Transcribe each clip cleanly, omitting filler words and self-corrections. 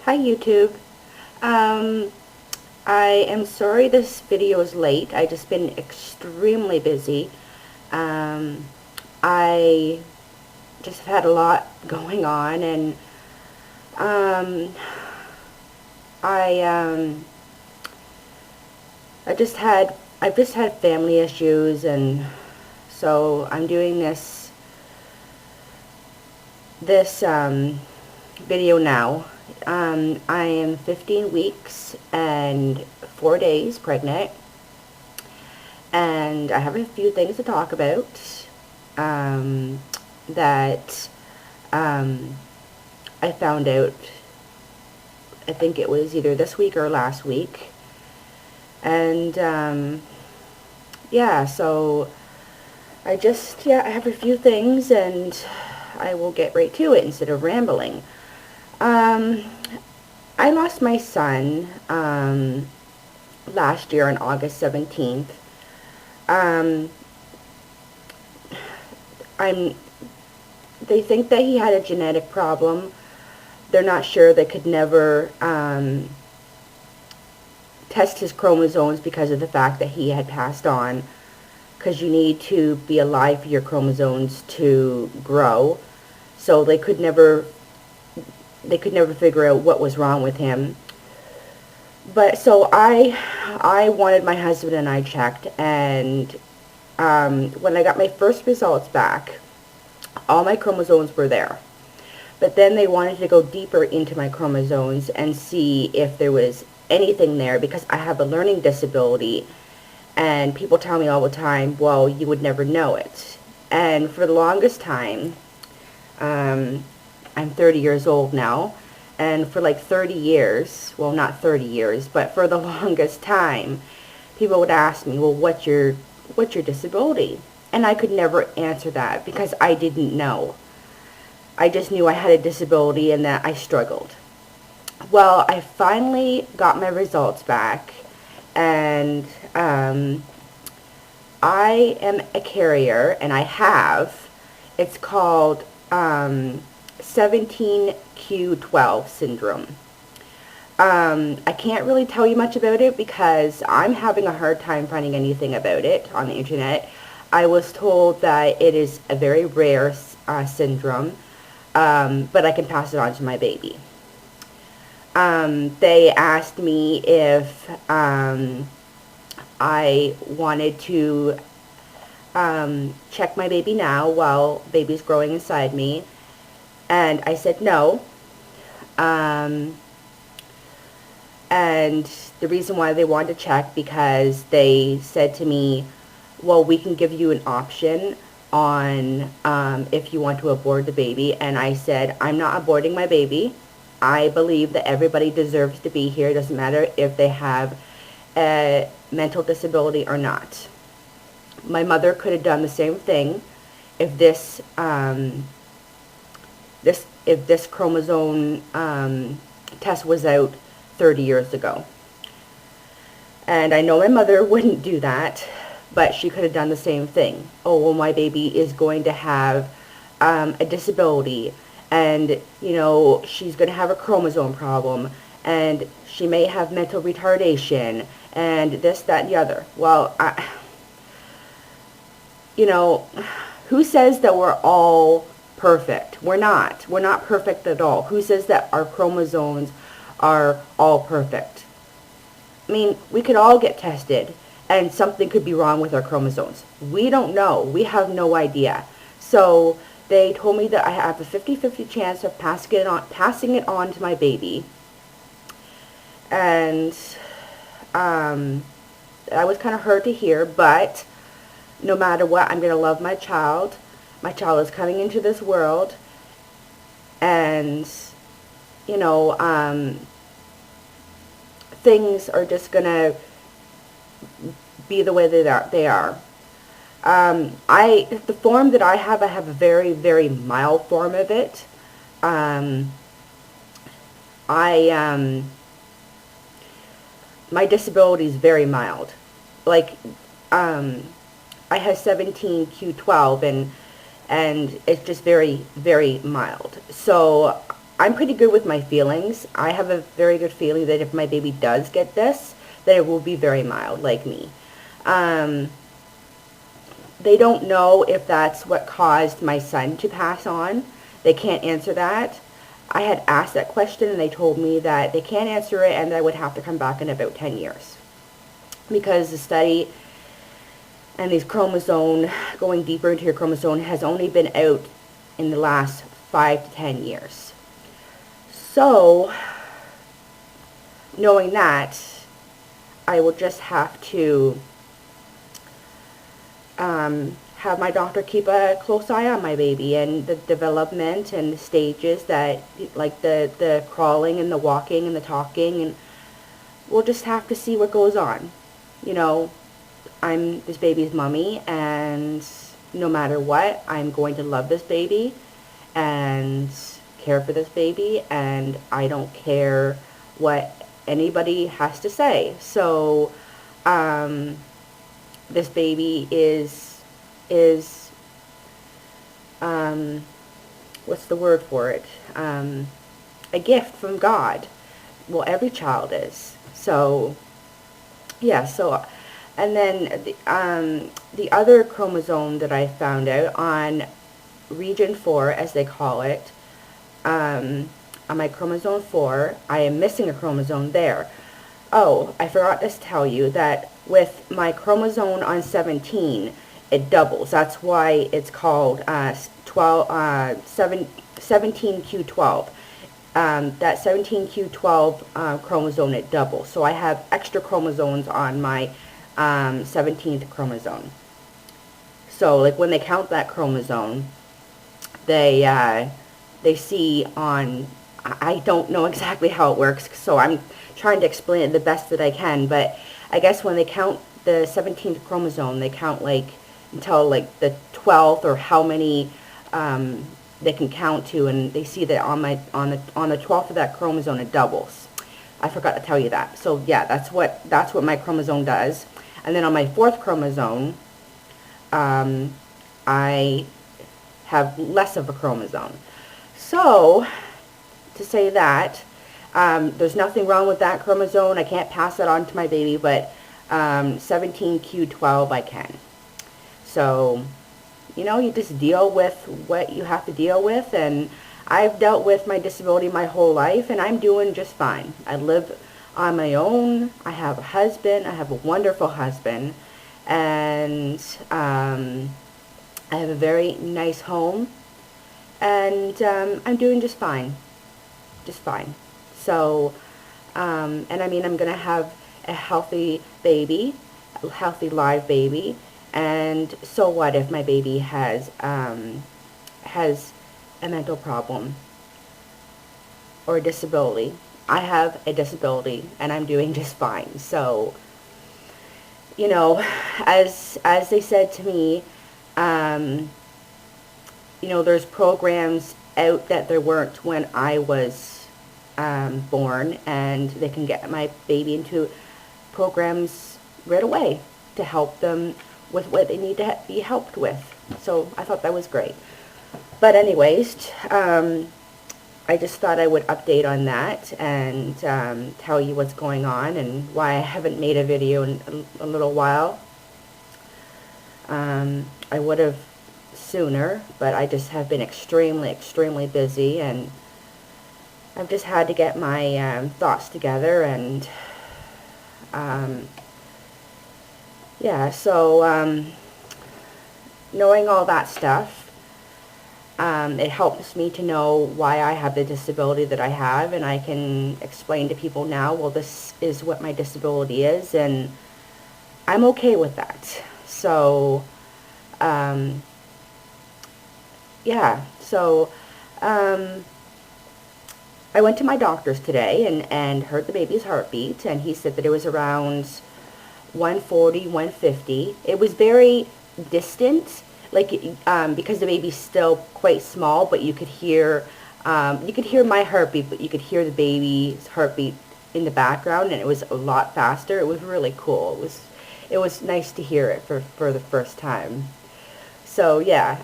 Hi YouTube. Um, I am sorry this video is late. I just been extremely busy. Um, I just have had a lot going on, and um, I um, I've just had family issues, and so I'm doing this video now. I am 15 weeks and 4 days pregnant, and I have a few things to talk about um, that um, I found out. I think it was either this week or last week, and yeah, so I have a few things, and I will get right to it instead of rambling. Um, I lost my son last year on August 17th. Um, I'm they think that he had a genetic problem. They're not sure. They could never test his chromosomes because of the fact that he had passed on, because you need to be alive for your chromosomes to grow. So they could never figure out what was wrong with him. But so I wanted my husband and I checked, and when I got my first results back, all my chromosomes were there. But then they wanted to go deeper into my chromosomes and see if there was anything there, because I have a learning disability, and people tell me all the time, well, you would never know it. And for the longest time, I'm 30 years old now, and for like 30 years, well, not 30 years, but for the longest time, people would ask me, well, what's your disability? And I could never answer that because I didn't know. I just knew I had a disability and that I struggled. Well, I finally got my results back, and I am a carrier, and it's called 17q12 syndrome. I can't really tell you much about it because I'm having a hard time finding anything about it on the internet. I was told that it is a very rare syndrome, but I can pass it on to my baby. They asked me if I wanted to check my baby now while baby's growing inside me, and I said no. And the reason why they wanted to check, because they said to me, well, we can give you an option on if you want to abort the baby. And I said, I'm not aborting my baby. I believe that everybody deserves to be here. It doesn't matter if they have a mental disability or not. My mother could have done the same thing if this chromosome test was out 30 years ago. And I know my mother wouldn't do that, but she could have done the same thing. Oh, well, my baby is going to have a disability, and, she's going to have a chromosome problem, and she may have mental retardation, and this, that, and the other. Well, who says that we're all perfect? We're not. We're not perfect at all. Who says that our chromosomes are all perfect? I mean, we could all get tested, and something could be wrong with our chromosomes. We don't know. We have no idea. So they told me that I have a 50-50 chance of passing it on to my baby. And I was kind of hurt to hear, but no matter what, I'm going to love my child. My child is coming into this world, and, things are just going to be the way they are. The form that I have a very, very mild form of it. My disability is very mild. Like, I have 17q12, and it's just very, very mild. So I'm pretty good with my feelings. I have a very good feeling that if my baby does get this, that it will be very mild, like me. Um, they don't know if that's what caused my son to pass on. They can't answer that. I had asked that question and they told me that they can't answer it and that I would have to come back in about 10 years. Because the study and these chromosome, going deeper into your chromosome, has only been out in the last 5 to 10 years. So, knowing that, I will just have to have my doctor keep a close eye on my baby and the development and the stages that, like the crawling and the walking and the talking, and we'll just have to see what goes on. You know, I'm this baby's mommy, and no matter what, I'm going to love this baby and care for this baby, and I don't care what anybody has to say. So, this baby is what's the word for it? A gift from God. Well, every child is. So, yeah, so, and then the other chromosome that I found out on region 4, as they call it, on my chromosome 4, I am missing a chromosome there. Oh, I forgot to tell you that with my chromosome on 17, it doubles. That's why it's called 17q12. That 17q12 chromosome, it doubles. So I have extra chromosomes on my 17th chromosome. So, like, when they count that chromosome, they see on, I don't know exactly how it works, so I'm trying to explain it the best that I can, but I guess when they count the 17th chromosome, they count, like, until, like, the 12th, or how many they can count to, and they see that on the 12th of that chromosome, it doubles. I forgot to tell you that. So yeah, that's what my chromosome does. And then on my 4th chromosome, I have less of a chromosome. So, to say that, there's nothing wrong with that chromosome. I can't pass that on to my baby, but 17q12 I can. So, you know, you just deal with what you have to deal with, and I've dealt with my disability my whole life, and I'm doing just fine. I live on my own. I have a husband. I have a wonderful husband, and I have a very nice home, and I'm doing just fine. Just fine. So, and I mean, I'm going to have a healthy baby, a healthy live baby, and so what if my baby has a mental problem or a disability? I have a disability, and I'm doing just fine. So, you know, as they said to me, you know, there's programs out that there weren't when I was born, and they can get my baby into programs right away to help them with what they need to be helped with. So I thought that was great. But anyways, I just thought I would update on that and tell you what's going on and why I haven't made a video in a little while. I would have sooner, but I just have been extremely busy, and I've just had to get my thoughts together, and yeah, so knowing all that stuff, it helps me to know why I have the disability that I have, and I can explain to people now, well, this is what my disability is, and I'm okay with that. So, yeah, so I went to my doctor's today and heard the baby's heartbeat, and he said that it was around 140, 150. It was very distant, like, because the baby's still quite small, but you could hear my heartbeat, but you could hear the baby's heartbeat in the background, and it was a lot faster. It was really cool. It was nice to hear it for the first time. So yeah,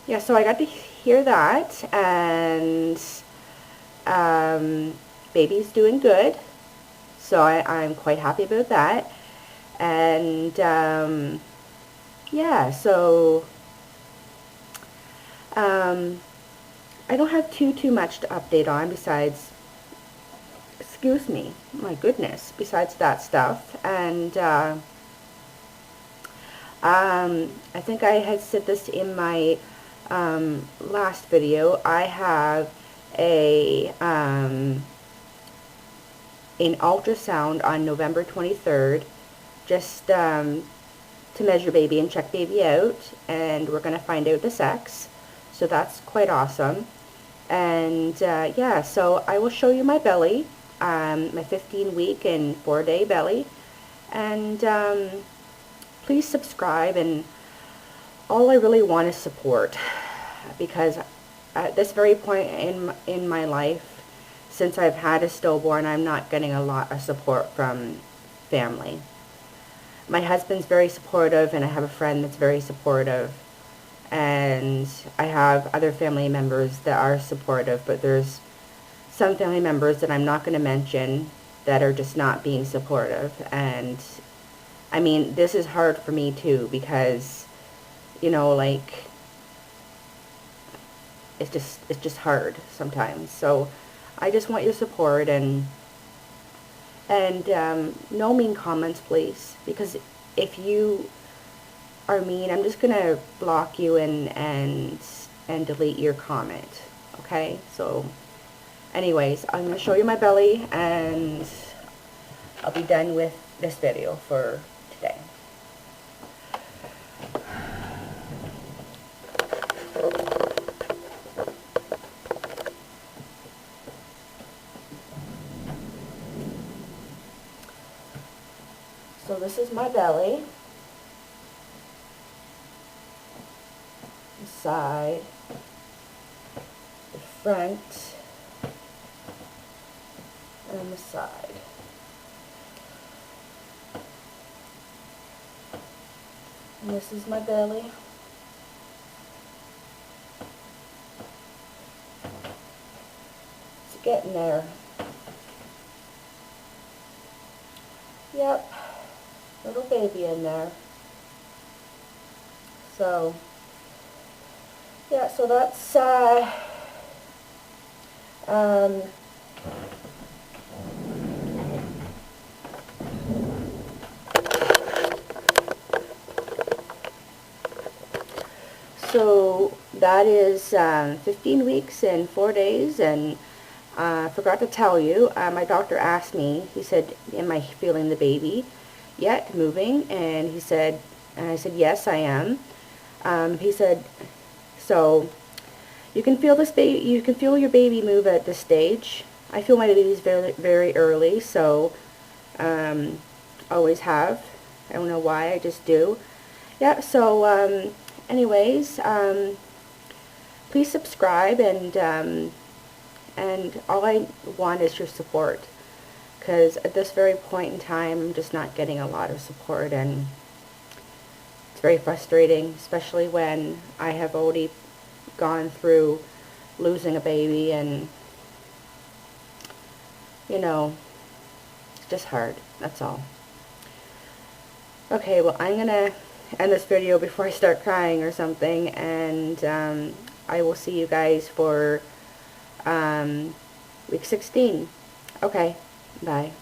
yeah. So I got to hear that, and baby's doing good, so I'm quite happy about that. And yeah, so I don't have too much to update on besides, excuse me, my goodness, besides that stuff. And I think I had said this in my last video. I have an ultrasound on November 23rd, just to measure baby and check baby out, and we're going to find out the sex, so that's quite awesome. And yeah, so I will show you my belly, my 15-week and 4-day belly, and please subscribe. And all I really want is support, because at this very point in my life, since I've had a stillborn, I'm not getting a lot of support from family. My husband's very supportive, and I have a friend that's very supportive, and I have other family members that are supportive, but there's some family members that I'm not going to mention that are just not being supportive. And I mean, this is hard for me too, because, you know, like, it's just hard sometimes. So I just want your support, and no mean comments, please, because if you are mean, I'm just gonna block you and delete your comment. Okay, so anyways, I'm gonna show you my belly, and I'll be done with this video for today. So this is my belly. The side, the front, and the side. And this is my belly. It's getting there. Yep, little baby in there. So yeah, so that's so that is 15 weeks and 4 days. And I forgot to tell you, my doctor asked me, he said, am I feeling the baby yet moving? And he said, and I said, yes, I am. He said, so you can feel this baby, you can feel your baby move at this stage. I feel my babies very early, so always have. I don't know why, I just do. Yeah, so anyways, please subscribe, and all I want is your support, because at this very point in time, I'm just not getting a lot of support, and it's very frustrating, especially when I have already gone through losing a baby, and, you know, it's just hard, that's all. Okay, well, I'm going to end this video before I start crying or something, and I will see you guys for week 16. Okay, bye.